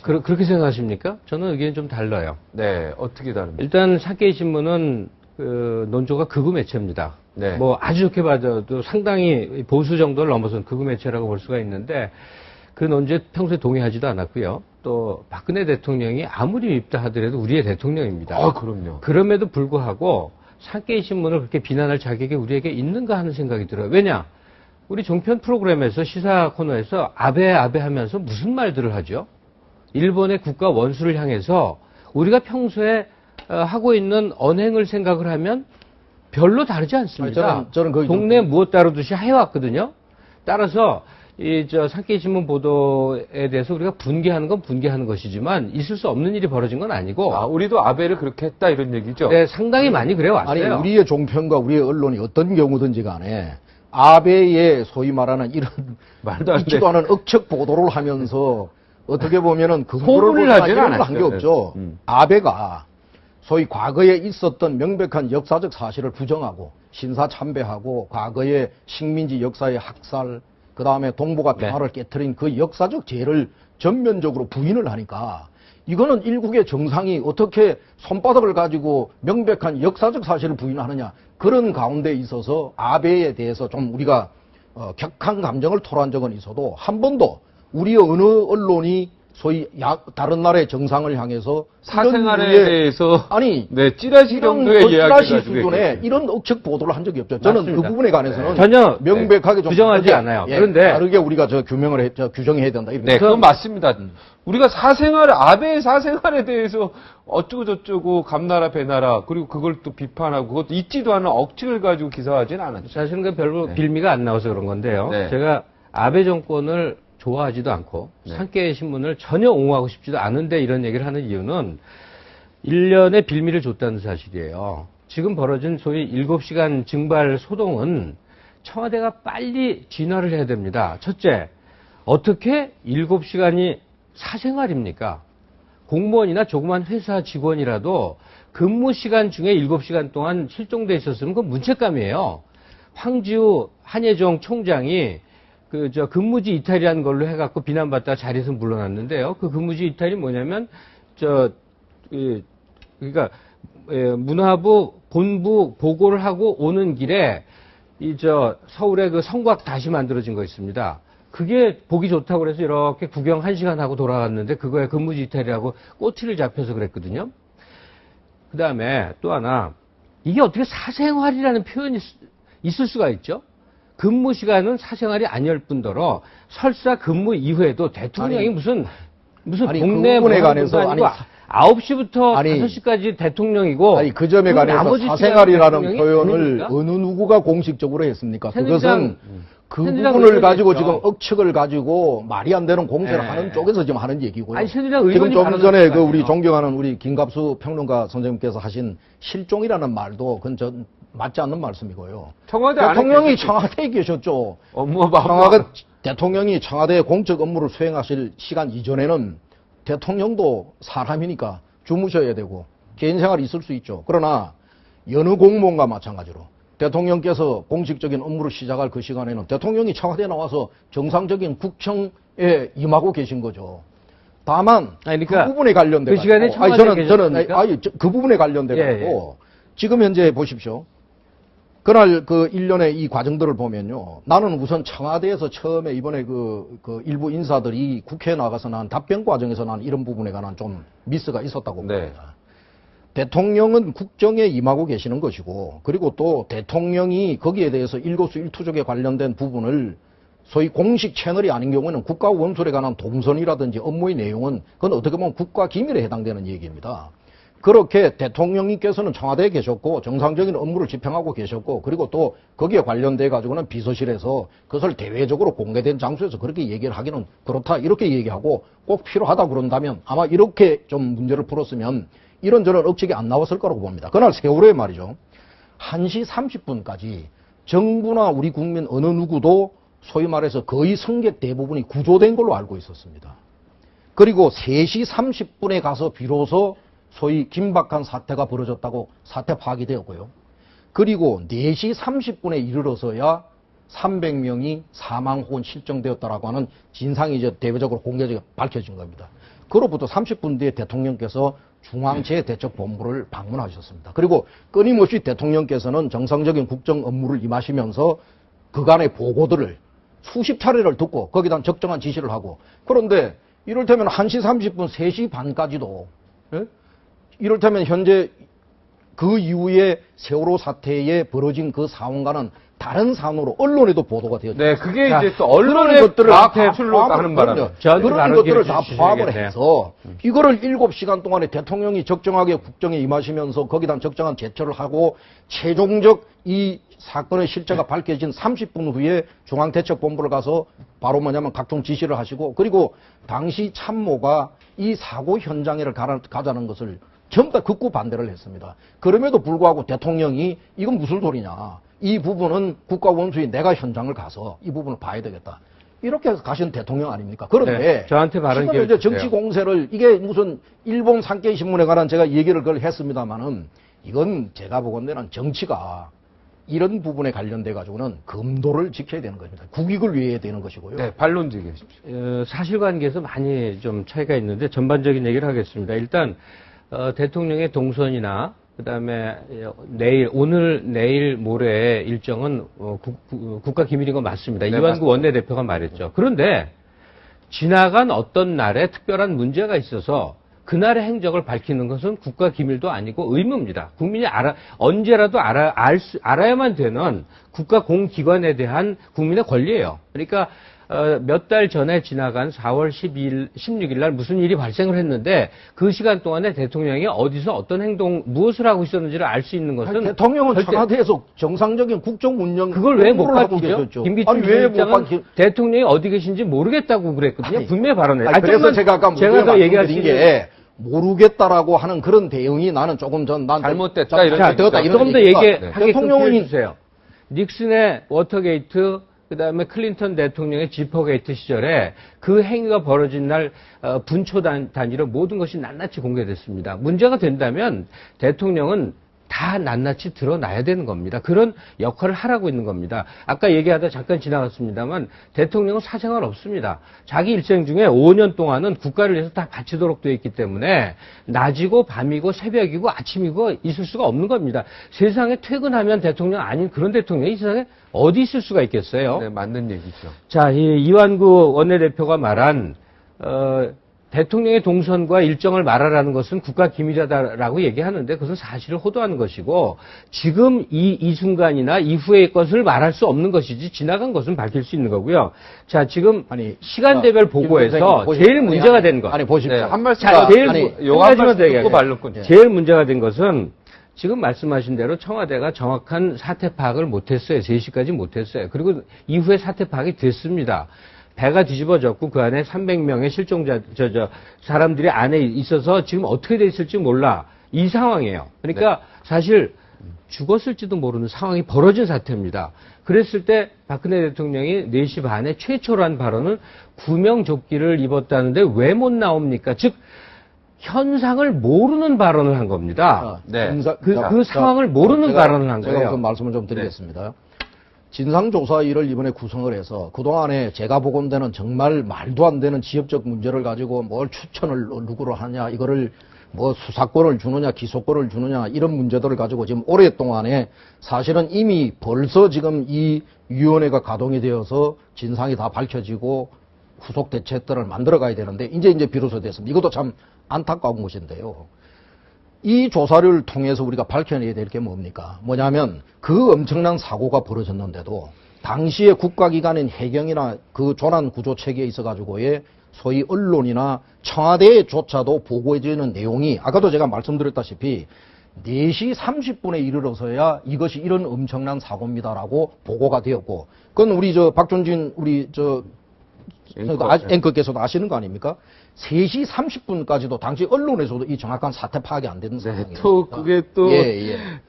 그렇게 생각하십니까? 저는 의견이 좀 달라요. 네, 어떻게 다릅니까? 일단 산케이 신문은 그 논조가 극우 매체입니다. 네. 뭐 아주 좋게 봐도 상당히 보수 정도를 넘어선 극우 매체라고 볼 수가 있는데 그 논조에 평소에 동의하지도 않았고요. 또 박근혜 대통령이 아무리 밉다 하더라도 우리의 대통령입니다. 아, 그럼요. 그럼에도 불구하고 산케이 신문을 그렇게 비난할 자격이 우리에게 있는가 하는 생각이 들어요. 왜냐? 우리 종편 프로그램에서 시사 코너에서 아베 하면서 무슨 말들을 하죠? 일본의 국가 원수를 향해서 우리가 평소에 하고 있는 언행을 생각을 하면 별로 다르지 않습니다. 아니, 저는 거의 동네 무엇 다루듯이 해왔거든요. 따라서 산케이 신문 보도에 대해서 우리가 분개하는 건 분개하는 것이지만 있을 수 없는 일이 벌어진 건 아니고. 아, 우리도 아베를 그렇게 했다 이런 얘기죠? 네, 상당히 많이 그래 왔어요. 아니, 우리의 종편과 우리의 언론이 어떤 경우든지 간에 아베의 소위 말하는 이런 말도 안 있지도 않은 억측 보도를 하면서 어떻게 보면은 호분을 하진 한 게 않았죠. 없죠. 아베가 소위 과거에 있었던 명백한 역사적 사실을 부정하고 신사참배하고 과거의 식민지 역사의 학살, 그 다음에 동북아 평화를 깨트린 그 역사적 죄를 전면적으로 부인을 하니까 이거는 일국의 정상이 어떻게 손바닥을 가지고 명백한 역사적 사실을 부인하느냐, 그런 가운데 있어서 아베에 대해서 좀 우리가 격한 감정을 토로한 적은 있어도 한 번도 우리 어느 언론이 소위 다른 나라의 정상을 향해서 사생활에 대해서 아니 네, 찌라시 정도의 찌라시 수준의 이런 억측 보도를 한 적이 없죠. 저는 맞습니다. 그 부분에 관해서는 전혀 명백하게 좀 부정하지 않아요. 그런데 다르게 우리가 규정해야 된다. 이렇게. 네, 그건 맞습니다. 우리가 아베의 사생활에 대해서 어쩌고 저쩌고 감나라 배나라 그리고 그걸 또 비판하고 그것도 있지도 않은 억측을 가지고 기사하진 않았죠. 사실은 그 별로 빌미가 안 나와서 그런 건데요. 네. 제가 아베 정권을 좋아하지도 않고 산케이 신문을 전혀 옹호하고 싶지도 않은데 이런 얘기를 하는 이유는 1년의 빌미를 줬다는 사실이에요. 지금 벌어진 소위 7시간 증발 소동은 청와대가 빨리 진화를 해야 됩니다. 첫째, 어떻게 7시간이 사생활입니까? 공무원이나 조그만 회사 직원이라도 근무 시간 중에 7시간 동안 실종돼 있었으면 그건 문책감이에요. 황지우 한예종 총장이 근무지 이탈이라는 걸로 해갖고 비난받다가 자리에서 물러났는데요. 그 근무지 이탈이 뭐냐면, 그러니까, 문화부 본부 보고를 하고 오는 길에, 서울에 그 성곽 다시 만들어진 거 있습니다. 그게 보기 좋다고 그래서 이렇게 구경 1시간 하고 돌아갔는데, 그거에 근무지 이탈이라고 꼬투리를 잡혀서 그랬거든요. 그 다음에 또 하나, 이게 어떻게 사생활이라는 표현이 있을 수가 있죠? 근무 시간은 사생활이 아니할 뿐더러 설사 근무 이후에도 대통령이 무슨 동네 그 부분에 관해서 9시부터 5시까지 대통령이고 그 점에 관해서 사생활이라는 표현을 어느 누구가 공식적으로 했습니까? 그것은 그 부분을 가지고 지금 억측을 가지고 말이 안 되는 공세를 하는 쪽에서 지금 하는 얘기고요. 아니, 새누리당 지금 의원이 좀 전에 우리 존경하는 우리 김갑수 평론가 선생님께서 하신 실종이라는 말도 그건 전 맞지 않는 말씀이고요. 대통령이 청와대에 계셨죠. 대통령이 청와대의 공적 업무를 수행하실 시간 이전에는 대통령도 사람이니까 주무셔야 되고 개인 생활이 있을 수 있죠. 그러나 여느 공무원과 마찬가지로 대통령께서 공식적인 업무를 시작할 그 시간에는 대통령이 청와대에 나와서 정상적인 국청에 임하고 계신 거죠. 다만 그러니까 그 부분에 관련돼 그 시간에 청와대에 저는 그 부분에 관련돼 가지고 지금 현재 보십시오. 그날 그 일련의 이 과정들을 보면요. 나는 우선 청와대에서 처음에 이번에 그 일부 인사들이 국회에 나가서 난 답변 과정에서 난 이런 부분에 관한 좀 미스가 있었다고 봅니다. 대통령은 국정에 임하고 계시는 것이고, 그리고 또 대통령이 거기에 대해서 일거수일투족에 관련된 부분을 소위 공식 채널이 아닌 경우에는 국가 원수에 관한 동선이라든지 업무의 내용은 그건 어떻게 보면 국가 기밀에 해당되는 얘기입니다. 그렇게 대통령님께서는 청와대에 계셨고 정상적인 업무를 집행하고 계셨고, 그리고 또 거기에 관련돼 가지고는 비서실에서 그것을 대외적으로 공개된 장소에서 그렇게 얘기를 하기는 그렇다 이렇게 얘기하고, 꼭 필요하다 그런다면 아마 이렇게 좀 문제를 풀었으면 이런저런 억측이 안 나왔을 거라고 봅니다. 그날 세월호에 말이죠, 1시 30분까지 정부나 우리 국민 어느 누구도 소위 말해서 거의 승객 대부분이 구조된 걸로 알고 있었습니다. 그리고 3시 30분에 가서 비로소 소위 긴박한 사태가 벌어졌다고 사태 파악이 되었고요. 그리고 4시 30분에 이르러서야 300명이 사망 혹은 실종되었다라고 하는 진상이 이제 대외적으로 공개적으로 밝혀진 겁니다. 그로부터 30분 뒤에 대통령께서 중앙재대책본부를 방문하셨습니다. 그리고 끊임없이 대통령께서는 정상적인 국정 업무를 임하시면서 그간의 보고들을 수십 차례를 듣고 거기다 적정한 지시를 하고, 그런데 이를테면 1시 30분, 3시 반까지도, 예? 이를테면 현재 그 이후에 세월호 사태에 벌어진 그 상황과는 다른 상황으로 언론에도 보도가 되었죠. 네, 그게 자, 이제 또 언론의 그런 것들을 다 과태출로 가는 바람에 그런 것들을 다 포함을 주시겠네요. 해서 이거를 7시간 동안에 대통령이 적정하게 국정에 임하시면서 거기다 적정한 제처를 하고 최종적 이 사건의 실체가 밝혀진 30분 후에 중앙대책본부를 가서 바로 뭐냐면 각종 지시를 하시고, 그리고 당시 참모가 이 사고 현장에를 가자는 것을 전부 다 극구 반대를 했습니다. 그럼에도 불구하고 대통령이 이건 무슨 소리냐, 이 부분은 국가원수인 내가 현장을 가서 이 부분을 봐야 되겠다, 이렇게 해서 가신 대통령 아닙니까? 그런데 네, 저한테 발언 지금 이제 정치 공세를, 이게 무슨 일본 산케이 신문에 관한 제가 얘기를 그걸 했습니다만은 이건 제가 보건대는 정치가 이런 부분에 관련돼 가지고는 금도를 지켜야 되는 겁니다. 국익을 위해야 되는 것이고요. 네, 반론지 계십시오. 사실관계에서 많이 좀 차이가 있는데 전반적인 얘기를 하겠습니다. 일단 대통령의 동선이나 그다음에 내일 모레 일정은 국가 기밀인 건 맞습니다. 네, 이완구 맞습니다. 원내대표가 말했죠. 그런데 지나간 어떤 날에 특별한 문제가 있어서 그날의 행적을 밝히는 것은 국가 기밀도 아니고 의무입니다. 국민이 언제라도 알아야만 되는 국가 공기관에 대한 국민의 권리예요. 그러니까 몇 달 전에 지나간 4월 16일 날 무슨 일이 발생을 했는데 그 시간 동안에 대통령이 어디서 어떤 무엇을 하고 있었는지를 알 수 있는 것은 대통령은 청와대에서 정상적인 국정 운영 그걸 왜 못 하고 밝히죠? 계셨죠. 김기춘 아니, 왜 못 위원장은 밝히? 대통령이 어디 계신지 모르겠다고 그랬거든요. 아니, 분명히 발언해요. 아니, 그래서 제가 아까 제가 더 얘기할 수 말씀드린 있는 게 모르겠다라고 하는 그런 대응이 나는 조금 난 잘못됐다, 이런 자, 얘기죠. 조금 더 얘기하게끔 대통령이 해주세요. 닉슨의 워터게이트, 그다음에 클린턴 대통령의 지퍼게이트 시절에 그 행위가 벌어진 날 분초 단위로 모든 것이 낱낱이 공개됐습니다. 문제가 된다면 대통령은 다 낱낱이 드러나야 되는 겁니다. 그런 역할을 하라고 있는 겁니다. 아까 얘기하다 잠깐 지나갔습니다만 대통령은 사생활 없습니다. 자기 일생 중에 5년 동안은 국가를 위해서 다 바치도록 되어 있기 때문에 낮이고 밤이고 새벽이고 아침이고 있을 수가 없는 겁니다. 세상에 퇴근하면 대통령 아닌 그런 대통령이 이 세상에 어디 있을 수가 있겠어요? 네, 맞는 얘기죠. 자, 이완구 원내대표가 말한 대통령의 동선과 일정을 말하라는 것은 국가 기밀이다라고 얘기하는데 그것은 사실을 호도하는 것이고 지금 이 순간이나 이후의 것을 말할 수 없는 것이지 지나간 것은 밝힐 수 있는 거고요. 자, 지금 시간대별 보고에서 제일 문제가 된 것. 아니 보십시오. 네, 한 말씀 자, 제일 한 말씀 듣고 말렸군요. 제일 문제가 된 것은 지금 말씀하신 대로 청와대가 정확한 사태 파악을 못했어요. 3시까지 못했어요. 그리고 이후에 사태 파악이 됐습니다. 배가 뒤집어졌고 그 안에 300명의 실종자, 사람들이 안에 있어서 지금 어떻게 돼 있을지 몰라. 이 상황이에요. 그러니까 사실 죽었을지도 모르는 상황이 벌어진 사태입니다. 그랬을 때 박근혜 대통령이 4시 반에 최초로 한 발언은 구명조끼를 입었다는데 왜 못 나옵니까? 즉, 현상을 모르는 발언을 한 겁니다. 네. 그 상황을 모르는 발언을 한 거예요. 제가 그 말씀을 좀 드리겠습니다. 진상조사위를 이번에 구성을 해서 그동안에 제가 보건대는 정말 말도 안 되는 지역적 문제를 가지고 뭘 추천을 누구로 하냐, 이거를 뭐 수사권을 주느냐, 기소권을 주느냐, 이런 문제들을 가지고 지금 오랫동안에 사실은 이미 벌써 지금 이 위원회가 가동이 되어서 진상이 다 밝혀지고 후속 대책들을 만들어 가야 되는데 이제 비로소 됐습니다. 이것도 참 안타까운 것인데요. 이 조사를 통해서 우리가 밝혀내야 될 게 뭡니까? 뭐냐면 그 엄청난 사고가 벌어졌는데도 당시에 국가기관인 해경이나 그 조난 구조 체계에 있어가지고의 소위 언론이나 청와대조차도 보고해주는 내용이 아까도 제가 말씀드렸다시피 4시 30분에 이르러서야 이것이 이런 엄청난 사고입니다라고 보고가 되었고, 그건 우리 박준진 앵커께서도 아시는 거 아닙니까? 3시 30분까지도 당시 언론에서도 이 정확한 사태 파악이 안 되는 상황이에요. 또 그게 또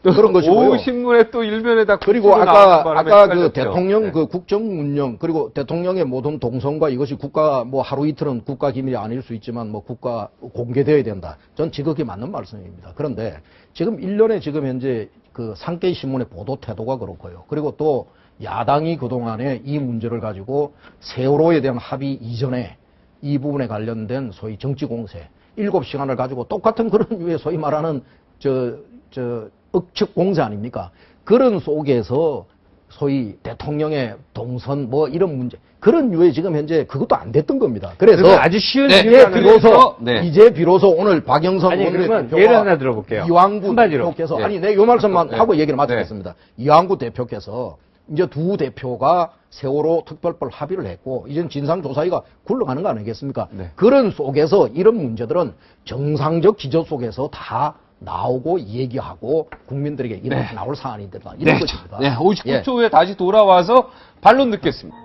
또 그런 것이고요. 오후 신문에 또 일면에다 그리고 아까 그 대통령 그 국정 운영 그리고 대통령의 모든 동선과 이것이 국가 뭐 하루 이틀은 국가 기밀이 아닐 수 있지만 뭐 국가 공개되어야 된다. 전 지극히 맞는 말씀입니다. 그런데 지금 일련의 지금 현재 그 산케이 신문의 보도 태도가 그렇고요. 그리고 또 야당이 그동안에 이 문제를 가지고 세월호에 대한 합의 이전에 이 부분에 관련된 소위 정치 공세, 7시간을 가지고 똑같은 그런 유의 소위 말하는 억측 공세 아닙니까? 그런 속에서 소위 대통령의 동선 뭐 이런 문제, 그런 유의 지금 현재 그것도 안 됐던 겁니다. 그래서 아주 쉬운 네, 이유가 이제 비로소 오늘 박영선 아니, 원내 그러면 대표가 예를 하나 들어볼게요. 이왕구 한마디로. 대표께서 네. 아니, 내 요 말씀만 네. 하고 얘기를 마치겠습니다. 이왕구 대표께서 이제 두 대표가 세월호 특별법 합의를 했고 이젠 진상조사위가 굴러가는 거 아니겠습니까? 네. 그런 속에서 이런 문제들은 정상적 기조 속에서 다 나오고 얘기하고 국민들에게 이렇게 나올 사안이다. 이런 것입니다. 네, 59초 예. 후에 다시 돌아와서 반론 듣겠습니다.